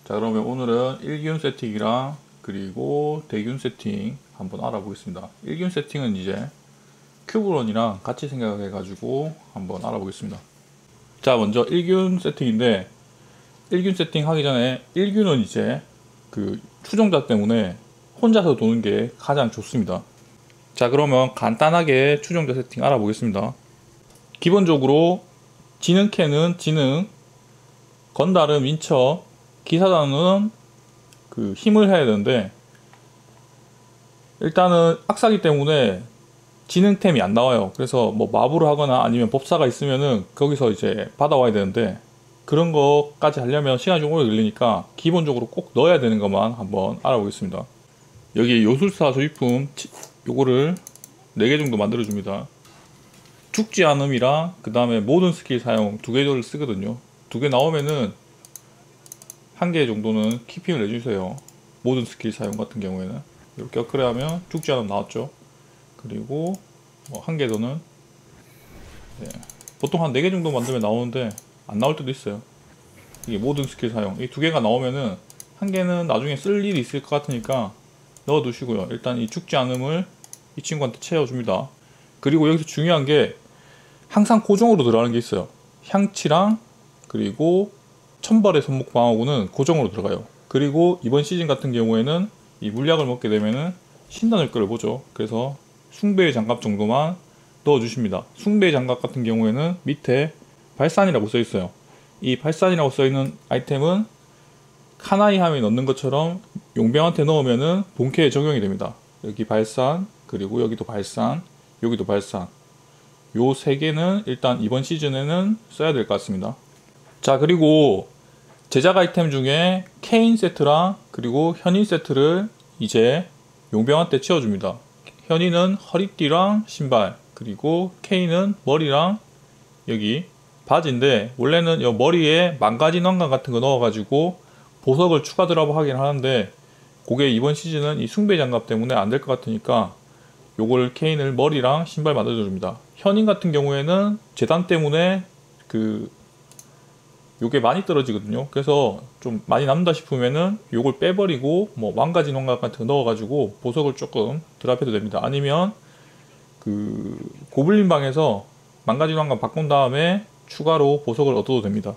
자, 그러면 오늘은 일균 세팅이랑 그리고 대균 세팅 한번 알아보겠습니다. 일균 세팅은 이제 큐브론이랑 같이 생각해 가지고 한번 알아보겠습니다. 자, 먼저 일균 세팅인데, 일균 세팅 하기 전에 일균은 이제 그 추종자 때문에 혼자서 도는 게 가장 좋습니다. 자, 그러면 간단하게 추종자 세팅 알아보겠습니다. 기본적으로 지능캐는 지능, 건달은 민첩, 기사단은 그 힘을 해야 되는데, 일단은 악사기 때문에 지능템이 안 나와요. 그래서 뭐 마부를 하거나 아니면 법사가 있으면은 거기서 이제 받아와야 되는데, 그런 거까지 하려면 시간이 좀 오래 걸리니까 기본적으로 꼭 넣어야 되는 것만 한번 알아보겠습니다. 여기 요술사 소지품 요거를 4개 정도 만들어 줍니다. 죽지 않음이랑 그 다음에 모든 스킬 사용 2개를 쓰거든요. 2개 나오면은 1개 정도는 키핑을 해주세요. 모든 스킬 사용 같은 경우에는 이렇게 업그레이드하면 죽지 않음 나왔죠. 그리고 뭐 1개 더는 보통 한 4개 정도 만들면 나오는데 안 나올 때도 있어요. 이게 모든 스킬 사용 이 2개가 나오면은 1개는 나중에 쓸 일이 있을 것 같으니까 넣어 두시고요. 일단 이 죽지 않음을 이 친구한테 채워줍니다. 그리고 여기서 중요한 게 항상 고정으로 들어가는 게 있어요. 향치랑 그리고 천벌의 손목 방어구는 고정으로 들어가요. 그리고 이번 시즌 같은 경우에는 이 물약을 먹게 되면은 신단을 끌어보죠. 그래서 숭배의 장갑 정도만 넣어주십니다. 숭배의 장갑 같은 경우에는 밑에 발산이라고 써있어요. 이 발산이라고 써있는 아이템은 카나이 함에 넣는 것처럼 용병한테 넣으면은 본캐에 적용이 됩니다. 여기 발산, 그리고 여기도 발산, 여기도 발산. 요 3개는 일단 이번 시즌에는 써야 될 것 같습니다. 자, 그리고 제작 아이템 중에 케인 세트랑 그리고 현인 세트를 이제 용병한테 채워줍니다. 현인은 허리띠랑 신발, 그리고 케인은 머리랑 여기 바지인데, 원래는 이 머리에 망가진 왕관 같은 거 넣어가지고 보석을 추가 드랍 하긴 하는데, 그게 이번 시즌은 이 숭배 장갑 때문에 안 될 것 같으니까 요걸 케인을 머리랑 신발 만들어줍니다. 현인 같은 경우에는 재단 때문에 요게 많이 떨어지거든요. 그래서 좀 많이 남다 싶으면은 요걸 빼버리고 뭐 망가진 왕관 같은 거 넣어가지고 보석을 조금 드랍해도 됩니다. 아니면 그 고블린 방에서 망가진 왕관 바꾼 다음에 추가로 보석을 얻어도 됩니다.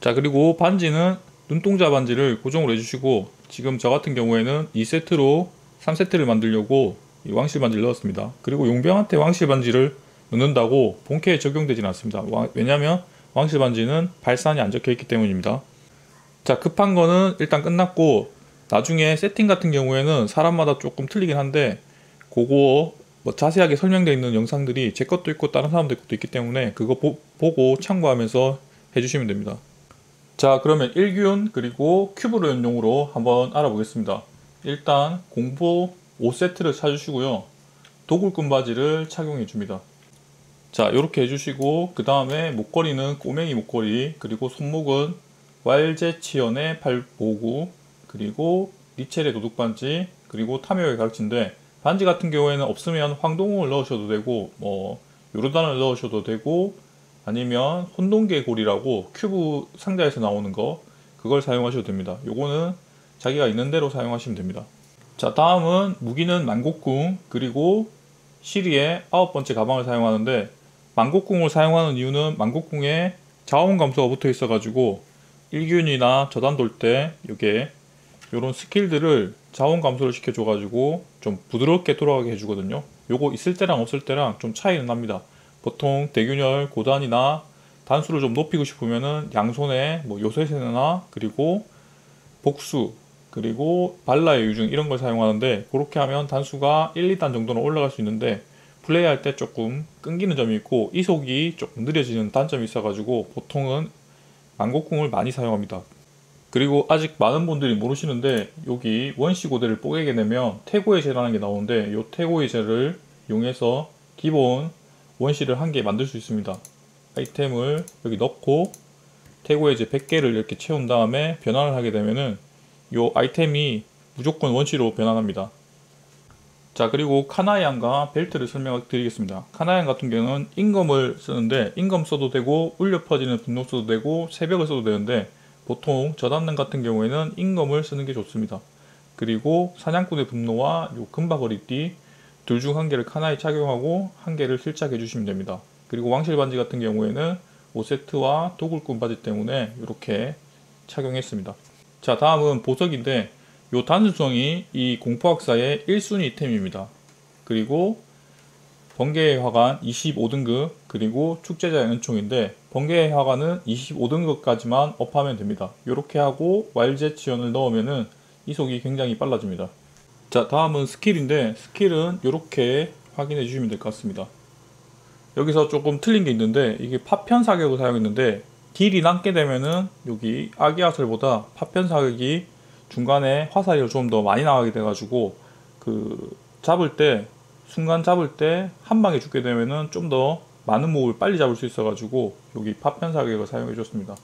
자, 그리고 반지는 눈동자 반지를 고정으로 해주시고, 지금 저 같은 경우에는 2세트로 3세트를 만들려고 이 왕실 반지를 넣었습니다. 그리고 용병한테 왕실 반지를 넣는다고 본캐에 적용되진 않습니다. 왜냐면 왕실 반지는 발산이 안 적혀 있기 때문입니다. 자, 급한 거는 일단 끝났고, 나중에 세팅 같은 경우에는 사람마다 조금 틀리긴 한데, 그거 뭐 자세하게 설명되어 있는 영상들이 제 것도 있고 다른 사람들 것도 있기 때문에 그거 보고 참고하면서 해주시면 됩니다. 자, 그러면 일균 그리고 큐브론용으로 한번 알아보겠습니다. 일단 공보 5세트를 사주시고요. 도굴꾼 바지를 착용해 줍니다. 자, 이렇게 해주시고, 그 다음에 목걸이는 꼬맹이 목걸이, 그리고 손목은 왈제치연의 팔보구, 그리고 리첼의 도둑반지, 그리고 타묘의 가르치인데, 반지 같은 경우에는 없으면 황동을 넣으셔도 되고, 뭐 요르단을 넣으셔도 되고, 아니면 혼동계 골이라고 큐브 상자에서 나오는 거, 그걸 사용하셔도 됩니다. 요거는 자기가 있는 대로 사용하시면 됩니다. 자, 다음은 무기는 만곡궁, 그리고 시리의 9번째 가방을 사용하는데, 만곡궁을 사용하는 이유는 만곡궁에 자원 감소가 붙어 있어 가지고 일균이나 저단 돌 때 이게 요런 스킬들을 자원 감소를 시켜 줘 가지고 좀 부드럽게 돌아가게 해주거든요. 요거 있을 때랑 없을 때랑 좀 차이는 납니다. 보통 대균열 고단이나 단수를 좀 높이고 싶으면은 양손에 뭐 요새세나 그리고 복수 그리고 발라의 유중 이런 걸 사용하는데, 그렇게 하면 단수가 1, 2단 정도는 올라갈 수 있는데 플레이할 때 조금 끊기는 점이 있고 이속이 조금 느려지는 단점이 있어가지고 보통은 만곡궁을 많이 사용합니다. 그리고 아직 많은 분들이 모르시는데, 여기 원시 고대를 뽀개게 되면 태고의 재라는 게 나오는데, 이 태고의 재를 이용해서 기본 원시를 1개 만들 수 있습니다. 아이템을 여기 넣고 태고의 재 100개를 이렇게 채운 다음에 변환을 하게 되면은 이 아이템이 무조건 원시로 변환합니다. 자, 그리고 카나이안과 벨트를 설명드리겠습니다. 카나이안 같은 경우는 임검을 쓰는데, 임검 써도 되고 울려 퍼지는 분노 써도 되고 새벽을 써도 되는데, 보통 저단능 같은 경우에는 임검을 쓰는 게 좋습니다. 그리고 사냥꾼의 분노와 요 금박어리띠 둘 중 한 개를 카나에 착용하고 한 개를 실착해 주시면 됩니다. 그리고 왕실 반지 같은 경우에는 5세트와 도굴꾼 바지 때문에 이렇게 착용했습니다. 자, 다음은 보석인데 요 단순성이 이 공포학사의 1순위 이템입니다. 그리고 번개의 화관 25등급 그리고 축제자의 은총인데 번개의 화관은 25등급까지만 업하면 됩니다. 이렇게 하고 왈제 지원을 넣으면은 이속이 굉장히 빨라집니다. 자, 다음은 스킬인데 스킬은 이렇게 확인해 주시면 될 것 같습니다. 여기서 조금 틀린 게 있는데 이게 파편 사격을 사용했는데 딜이 남게 되면은 여기 아기아슬보다 파편 사격이 중간에 화살이 좀 더 많이 나가게 돼가지고 그 잡을 때 순간 잡을 때 한 방에 죽게 되면은 좀 더 많은 몹을 빨리 잡을 수 있어가지고 여기 파편 사격을 사용해 줬습니다.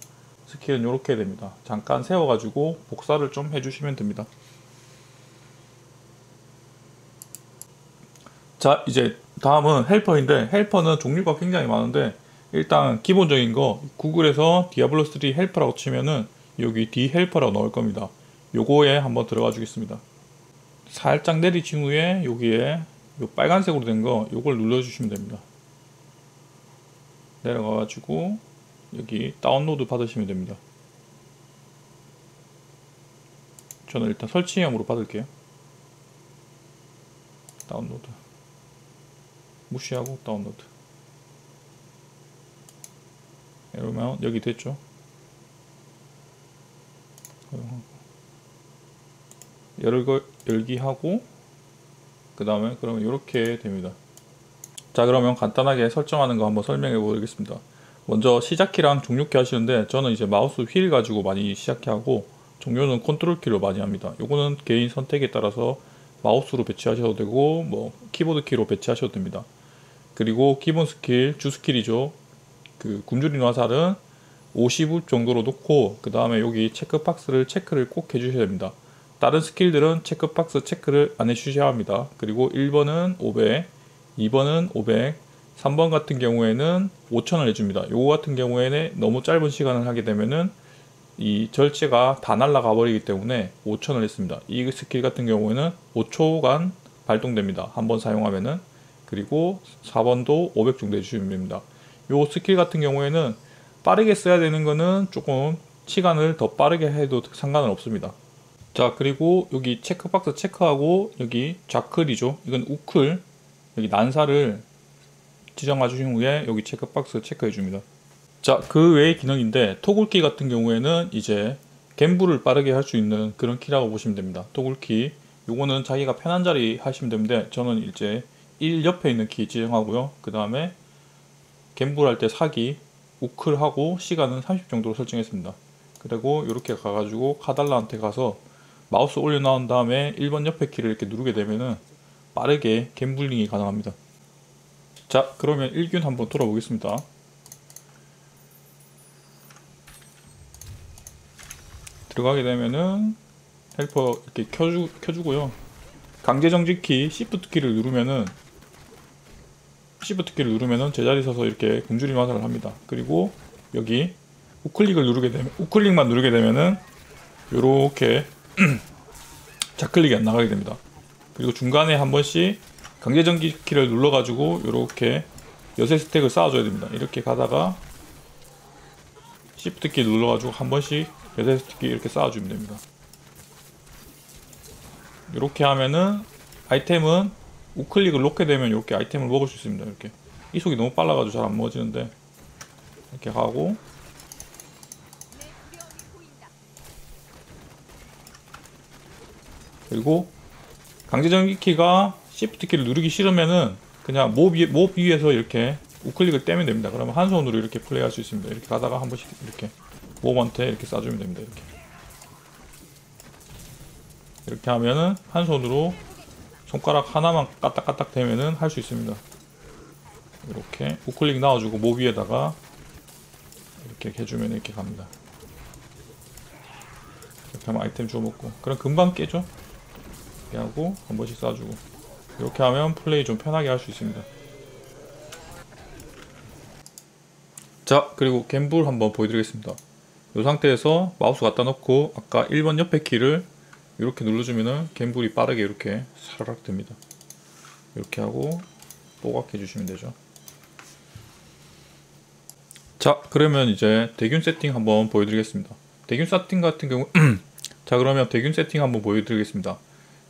스킬은 이렇게 됩니다. 잠깐 세워가지고 복사를 좀 해주시면 됩니다. 자, 이제 다음은 헬퍼인데 헬퍼는 종류가 굉장히 많은데 일단 기본적인 거 구글에서 디아블로3 헬퍼라고 치면은 여기 D 헬퍼라고 나올 겁니다. 요거에 한번 들어가 주겠습니다. 살짝 내리친 후에 여기에 요 빨간색으로 된 거 요걸 눌러 주시면 됩니다. 내려가 가지고 여기 다운로드 받으시면 됩니다. 저는 일단 설치형으로 받을게요. 다운로드 무시하고 다운로드. 이러면 여기 됐죠. 열기 하고 그 다음에 그러면 이렇게 됩니다. 자, 그러면 간단하게 설정하는 거 한번 설명해 보겠습니다. 먼저 시작키랑 종료키 하시는데 저는 이제 마우스 휠 가지고 많이 시작키 하고 종료는 컨트롤 키로 많이 합니다. 요거는 개인 선택에 따라서 마우스로 배치하셔도 되고 뭐 키보드 키로 배치하셔도 됩니다. 그리고 기본 스킬, 주 스킬이죠. 그 굶주린 화살은 50울 정도로 놓고 그 다음에 여기 체크박스를 체크를 꼭 해주셔야 됩니다. 다른 스킬들은 체크박스 체크를 안 해주셔야 합니다. 그리고 1번은 500, 2번은 500, 3번 같은 경우에는 5000을 해줍니다. 요거 같은 경우에는 너무 짧은 시간을 하게 되면은 이 절제가 다 날아가 버리기 때문에 5000을 했습니다. 이 스킬 같은 경우에는 5초간 발동됩니다. 한번 사용하면은. 그리고 4번도 500 정도 해주시면 됩니다. 요 스킬 같은 경우에는 빠르게 써야 되는 거는 조금 시간을 더 빠르게 해도 상관은 없습니다. 자, 그리고 여기 체크박스 체크하고 여기 좌클이죠. 이건 우클, 여기 난사를 지정해 주신 후에 여기 체크박스 체크해 줍니다. 자, 그 외의 기능인데 토글키 같은 경우에는 이제 갬블을 빠르게 할 수 있는 그런 키라고 보시면 됩니다. 토글키 요거는 자기가 편한 자리 하시면 되는데 저는 이제 1 옆에 있는 키 지정하고요. 그 다음에 갬블 할 때 사기, 우클하고 시간은 30 정도로 설정했습니다. 그리고 이렇게 가가지고 카달라한테 가서 마우스 올려 나온 다음에 1번 옆에 키를 이렇게 누르게 되면은 빠르게 갬블링이 가능합니다. 자, 그러면 1균 한번 돌아보겠습니다. 들어가게 되면은 헬퍼 이렇게 켜주고요. 강제 정지키 Shift 키를 누르면은 제자리 서서 이렇게 굶주린 화살을 합니다. 그리고 여기 우클릭만 누르게 되면은 요렇게 좌클릭이 안 나가게 됩니다. 그리고 중간에 한 번씩 강제 정지 키를 눌러 가지고 요렇게 여세 스택을 쌓아줘야 됩니다. 이렇게 가다가 Shift 키 눌러 가지고 한 번씩 여세 스택 이렇게 쌓아주면 됩니다. 이렇게 하면은 아이템은 우클릭을 놓게 되면 이렇게 아이템을 먹을 수 있습니다. 이렇게 이속이 너무 빨라가지고 잘 안 먹어지는데 이렇게 하고 그리고 강제정지 키가 Shift 키를 누르기 싫으면은 그냥 몹 위에서 이렇게 우클릭을 떼면 됩니다. 그러면 한 손으로 이렇게 플레이할 수 있습니다. 이렇게 가다가 한 번씩 이렇게 몹한테 이렇게 쏴주면 됩니다. 이렇게 하면은 한 손으로 손가락 하나만 까딱까딱 대면은 할 수 있습니다. 이렇게 우클릭 나와주고 몹 위에다가 이렇게 해주면 이렇게 갑니다. 이렇게 하면 아이템 주워 먹고 그럼 금방 깨죠. 이렇게 하고 한 번씩 쏴주고 이렇게 하면 플레이 좀 편하게 할 수 있습니다. 자, 그리고 갬블 한번 보여드리겠습니다. 이 상태에서 마우스 갖다 놓고 아까 1번 옆에 키를 이렇게 눌러주면은 갬불이 빠르게 이렇게 사라락 됩니다. 이렇게 하고 뽀각해 주시면 되죠. 자, 그러면 이제 대균 세팅 한번 보여드리겠습니다. 대균 세팅 같은 경우 자, 그러면 대균 세팅 한번 보여드리겠습니다.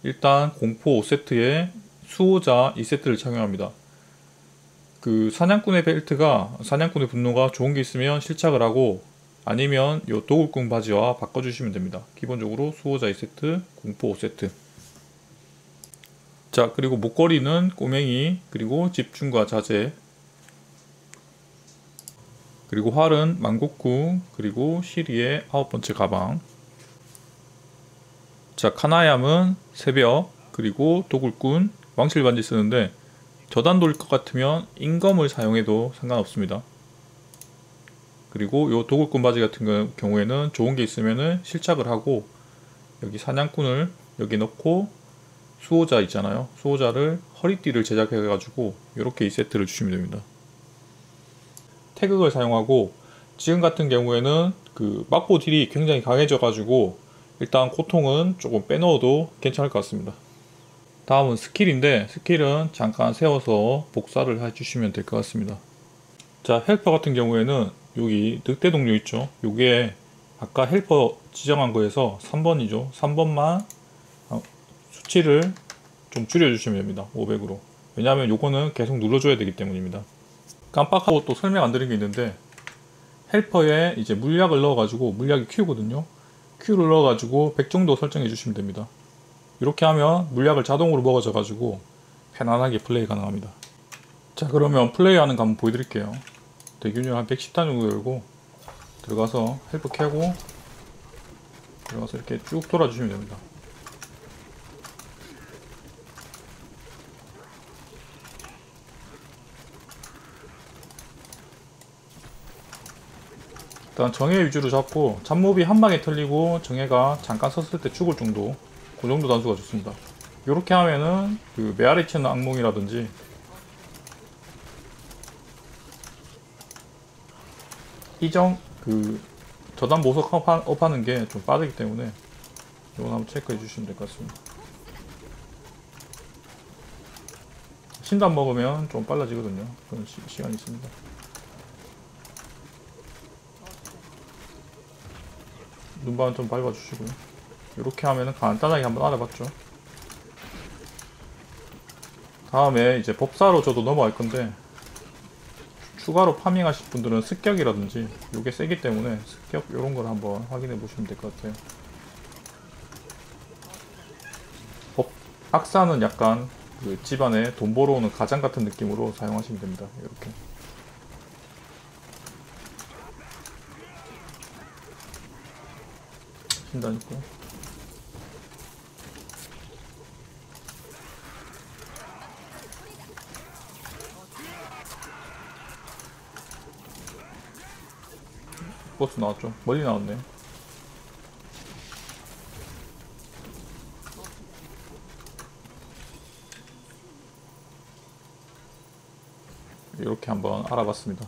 일단 공포 5세트에 수호자 2세트를 착용합니다. 그 사냥꾼의 벨트가, 사냥꾼의 분노가 좋은 게 있으면 실착을 하고, 아니면 요 도굴꾼 바지와 바꿔주시면 됩니다. 기본적으로 수호자 2세트, 공포 5세트. 자, 그리고 목걸이는 꼬맹이, 그리고 집중과 자제, 그리고 활은 망국구, 그리고 시리의 9번째 가방. 자, 카나얌은 새벽, 그리고 도굴꾼, 왕실 반지 쓰는데 저단 돌릴 것 같으면 임검을 사용해도 상관없습니다. 그리고 요 도굴꾼 바지 같은 경우에는 좋은 게 있으면은 실착을 하고, 여기 사냥꾼을 여기 넣고 수호자 있잖아요. 수호자를 허리띠를 제작해 가지고 이렇게 2세트를 주시면 됩니다. 태극을 사용하고, 지금 같은 경우에는 그 막보 딜이 굉장히 강해져 가지고 일단 고통은 조금 빼넣어도 괜찮을 것 같습니다. 다음은 스킬인데, 스킬은 잠깐 세워서 복사를 해주시면 될 것 같습니다. 자, 헬퍼 같은 경우에는 여기 늑대 동료 있죠. 요게 아까 헬퍼 지정한 거에서 3번이죠 3번만 수치를 좀 줄여주시면 됩니다. 500으로. 왜냐하면 요거는 계속 눌러줘야 되기 때문입니다. 깜빡하고 또 설명 안 드린 게 있는데, 헬퍼에 이제 물약을 넣어가지고, 물약이 Q거든요. Q를 넣어가지고 100 정도 설정해 주시면 됩니다. 이렇게 하면 물약을 자동으로 먹어져 가지고 편안하게 플레이 가능합니다. 자, 그러면 플레이하는 거 한번 보여드릴게요. 대균열 한 110탄 정도 열고 들어가서 헬프 켜고 들어가서 이렇게 쭉 돌아주시면 됩니다. 일단 정예 위주로 잡고, 잡몹이 한 방에 털리고 정예가 잠깐 섰을 때 죽을 정도, 그 정도 단수가 좋습니다. 이렇게 하면은 그 메아리 치는 악몽이라든지 이정 그 저단 보석 업하는 게 좀 빠르기 때문에 이건 한번 체크해 주시면 될 것 같습니다. 신단 먹으면 좀 빨라지거든요. 그런 시간이 있습니다. 눈반 좀 밟아주시고요. 이렇게 하면은 간단하게 한번 알아봤죠. 다음에 이제 법사로 저도 넘어갈 건데, 추가로 파밍하실 분들은 습격이라든지 요게 세기 때문에 습격 요런 걸 한번 확인해 보시면 될 것 같아요. 악사는 약간 그 집안에 돈 벌어오는 가장 같은 느낌으로 사용하시면 됩니다. 이렇게. 신단 있고. 버스 나왔죠. 멀리 나왔네. 이렇게 한번 알아봤습니다.